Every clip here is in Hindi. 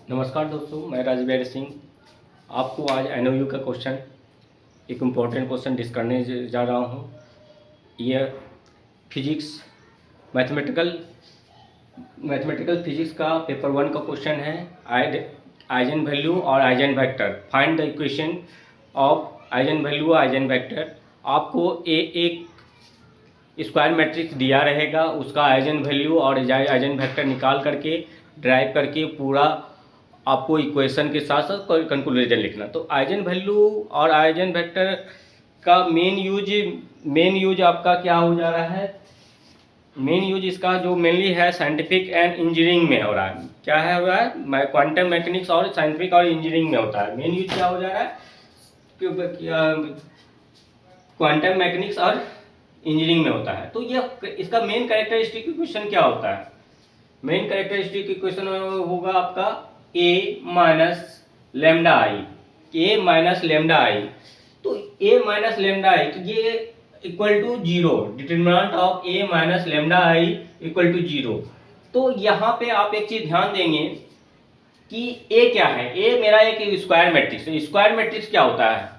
नमस्कार दोस्तों, मैं राजवीर सिंह आपको आज एनओयू का क्वेश्चन एक इम्पॉर्टेंट क्वेश्चन डिस्कस करने जा रहा हूँ। यह फिजिक्स मैथमेटिकल मैथमेटिकल फिजिक्स का पेपर 1 का क्वेश्चन है। आइजन वैल्यू और eigen vector, find the equation of eigen value और आइजन वेक्टर। आपको एक स्क्वायर मैट्रिक्स दिया रहेगा, उसका आइजन वैल्यू और आइजन वेक्टर निकाल करके ड्राइव करके पूरा आपको इक्वेशन के साथ साथ कंक्लूजन लिखना। तो आइजन वैल्यू और आइजन वेक्टर का मेन यूज आपका क्या हो जा रहा है? मेन यूज इसका जो मेनली है साइंटिफिक एंड इंजीनियरिंग में हो रहा है। क्या है हो रहा है? क्वांटम मैकेनिक्स और साइंटिफिक और इंजीनियरिंग में होता है। मेन यूज क्या हो जा रहा है? क्वांटम मैकेनिक्स और इंजीनियरिंग में होता है। तो ये इसका मेन कैरेक्टरिस्टिक इक्वेशन क्या होता है? मेन कैरेक्टरिस्टिक इक्वेशन होगा आपका A minus lambda I. A minus lambda I, तो ए माइनस लेमडा आई तो ये equal to zero. Determinant of A minus lambda I equal to zero. तो यहाँ पे आप एक चीज ध्यान देंगे कि ए क्या है। ए मेरा एक स्क्वायर मैट्रिक्स। स्क्वायर मैट्रिक्स क्या होता है?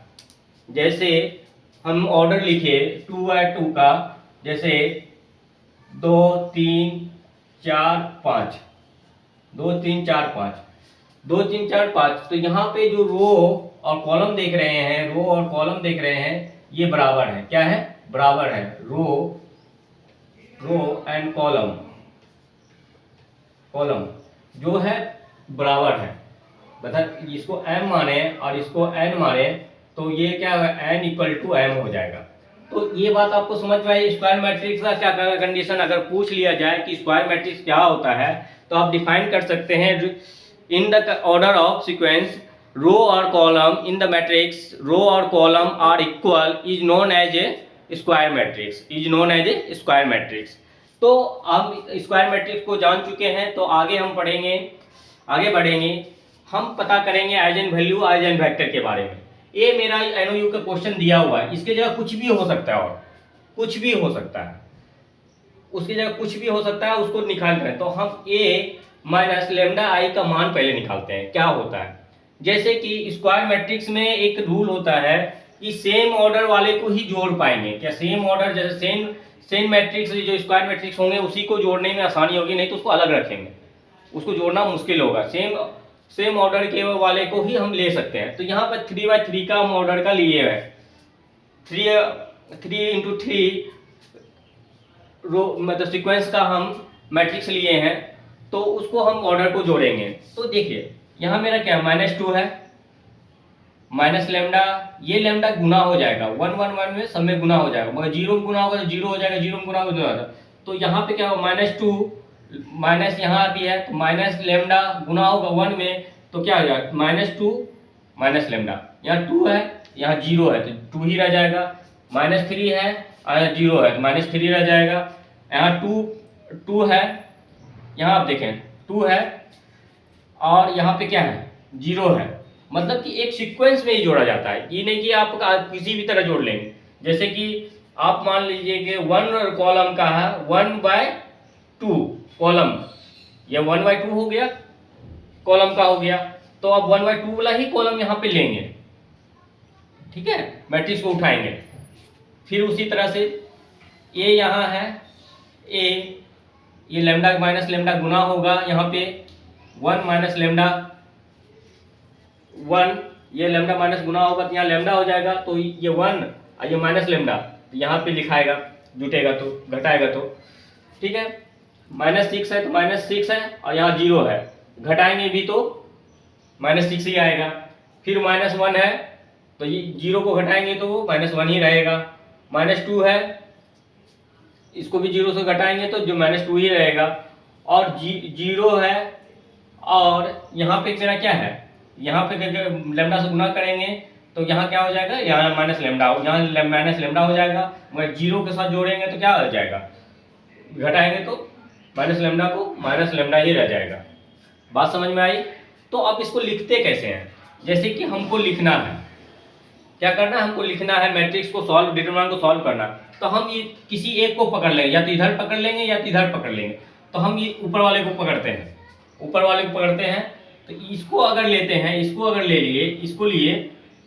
जैसे हम ऑर्डर लिखे 2x2 का, जैसे 2 3 4 5, 2 3 4 5, 2 3 4 5। तो यहाँ पे जो रो और कॉलम देख रहे हैं, रो और कॉलम देख रहे हैं, ये बराबर है। क्या है? बराबर है। रो एंड कॉलम जो है बराबर है। मतलब इसको m माने और इसको n माने तो ये क्या है? n इक्वल टू m हो जाएगा। तो ये बात आपको समझ में आई। स्क्वायर मैट्रिक्स का क्या कंडीशन अगर पूछ लिया जाए कि स्क्वायर मैट्रिक्स क्या होता है, तो आप डिफाइन कर सकते हैं in the order of sequence row और column in the matrix row और column are equal is known as a square matrix. तो आप स्क्वायर मैट्रिक्स को जान चुके हैं, तो आगे बढ़ेंगे। हम पता करेंगे आइजन वैल्यू आइजन वेक्टर के बारे में। ये मेरा एनओयू का क्वेश्चन दिया हुआ है, इसके जगह कुछ भी हो सकता है, और कुछ भी हो सकता है, उसकी जगह कुछ भी हो सकता है, उसको निकाल करें। तो हम ए माइनस लेमडा आई का मान पहले निकालते हैं। क्या होता है? जैसे कि स्क्वायर मैट्रिक्स में एक रूल होता है कि सेम ऑर्डर वाले को ही जोड़ पाएंगे। क्या सेम ऑर्डर, जैसे सेम मैट्रिक्स जो स्क्वायर मैट्रिक्स होंगे उसी को जोड़ने में आसानी होगी, नहीं तो उसको अलग रखेंगे, उसको जोड़ना मुश्किल होगा। सेम ऑर्डर के वाले को ही हम ले सकते हैं। तो यहाँ पर 3x3 का हम ऑर्डर का लिए है। 3 × 3 रो मतलब सीक्वेंस का हम मैट्रिक्स लिए हैं, तो उसको हम ऑर्डर को जोड़ेंगे। तो देखिए यहाँ मेरा क्या -2 है, माइनस लेमडा, ये लेमडा गुना हो जाएगा 1 1 1 में, सब में गुना हो जाएगा, मगर जीरो में गुना होगा तो जीरो हो जाएगा, जीरो में गुना होगा तो। तो यहाँ पे क्या होगा? -2 माइनस यहाँ भी है, तो माइनस लेमडा गुना होगा 1 में, तो क्या हो जाएगा? -2 माइनस लेमडा। यहाँ 2 है, यहाँ 0 है, तो 2 ही रह जाएगा। -3 है और 0 है, तो -3 रह जाएगा। यहाँ 2 है, यहाँ आप देखें 2 है, और यहाँ पे क्या है? 0 है। मतलब कि एक सीक्वेंस में ही जोड़ा जाता है, ये नहीं कि आप किसी भी तरह जोड़ लेंगे। जैसे कि आप मान लीजिए कि 1 कॉलम का है, 1/2 कॉलम, ये 1/2 हो गया, कॉलम का हो गया, तो आप 1/2 वाला ही कॉलम यहाँ पे लेंगे। ठीक है, मैट्रिक्स को उठाएंगे। फिर उसी तरह से ए यहाँ है, ए, ये लेमडा माइनस लेमडा गुना होगा, यहाँ पे 1 माइनस लेमडा 1, ये लेमडा माइनस गुना होगा तो यहाँ लेमडा हो जाएगा। तो ये 1 और ये माइनस लेमडा, तो यहाँ पे लिखाएगा, जुटेगा तो, घटाएगा तो। ठीक है, -6 है तो -6 है, और यहाँ 0 है, घटाएंगे भी तो -6 ही आएगा। फिर -1 है, तो ये 0 को घटाएंगे तो -1 ही रहेगा। -2 है, इसको भी 0 से घटाएंगे तो जो -2 ही रहेगा। और 0 है, और यहाँ पे मेरा क्या है? यहाँ पे लेमडा से गुना करेंगे तो यहाँ क्या हो जाएगा? यहाँ माइनस लेमडा, यहाँ माइनस लेमडा हो जाएगा, मगर 0 के साथ जोड़ेंगे तो क्या हो जाएगा? घटाएंगे तो माइनस लेमडा को माइनस लेमडा ही रह जाएगा। बात समझ में आई? तो अब इसको लिखते कैसे हैं? जैसे कि हमको लिखना है, क्या करना है? हमको लिखना है मैट्रिक्स को सॉल्व, डिटरमिनेंट को सॉल्व करना। तो हम ये किसी एक को पकड़ लेंगे, या तो इधर पकड़ लेंगे या तो इधर पकड़ लेंगे। तो हम ये ऊपर वाले को पकड़ते हैं, ऊपर वाले को पकड़ते हैं, तो इसको अगर लेते हैं, इसको अगर ले लिए, इसको लिए,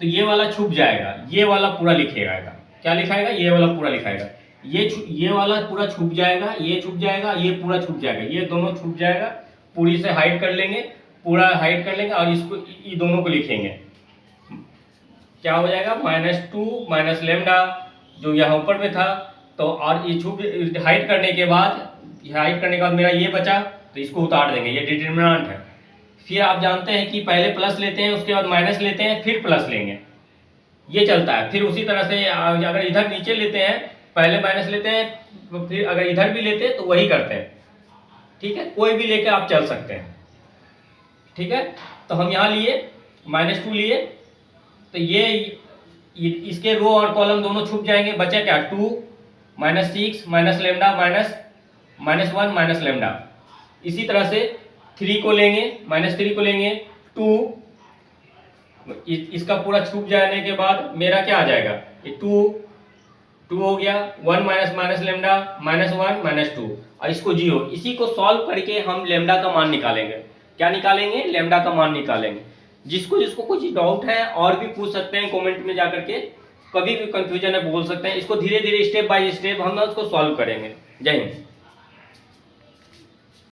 तो ये वाला छुप जाएगा, ये वाला पूरा लिखेगा। क्या लिखाएगा? ये वाला पूरा लिखाएगा। ये वाला पूरा छुप जाएगा, ये छुप जाएगा, ये पूरा छुप जाएगा, ये दोनों छुप जाएगा। पूरी से हाइड कर लेंगे, पूरा हाइड कर लेंगे और इसको, ये दोनों को लिखेंगे। क्या हो जाएगा? -2 माइनस लेमडा जो यहाँ ऊपर में था। तो और ये छुप हाइड करने के बाद मेरा ये बचा, तो इसको उतार देंगे, ये डिटरमिनेंट है। फिर आप जानते हैं कि पहले प्लस लेते हैं, उसके बाद माइनस लेते हैं, फिर प्लस लेंगे, ये चलता है। फिर उसी तरह से अगर इधर नीचे लेते हैं, पहले माइनस लेते हैं, फिर अगर इधर भी लेते हैं तो वही करते हैं। ठीक है, कोई भी लेके आप चल सकते हैं। ठीक है, तो हम यहाँ लिए -2 लिए, तो ये इसके रो और कॉलम दोनों छुप जाएंगे। बचा क्या? 2 -6 माइनस लेमडा -1 माइनस लेमडा। इसी तरह से 3 को लेंगे, -3 को लेंगे, 2, इसका पूरा छुप जाने के बाद मेरा क्या आ जाएगा? ये 2 हो गया, 1 माइनस लेमडा -1 -2 और इसको 0। इसी को सॉल्व करके हम लेमडा का मान निकालेंगे। क्या निकालेंगे? लेमडा का मान निकालेंगे। जिसको कुछ डाउट है और भी पूछ सकते हैं कमेंट में जाकर के, कभी भी कंफ्यूजन है बोल सकते हैं। इसको धीरे धीरे स्टेप बाय स्टेप हम उसको सॉल्व करेंगे। जय हिंद।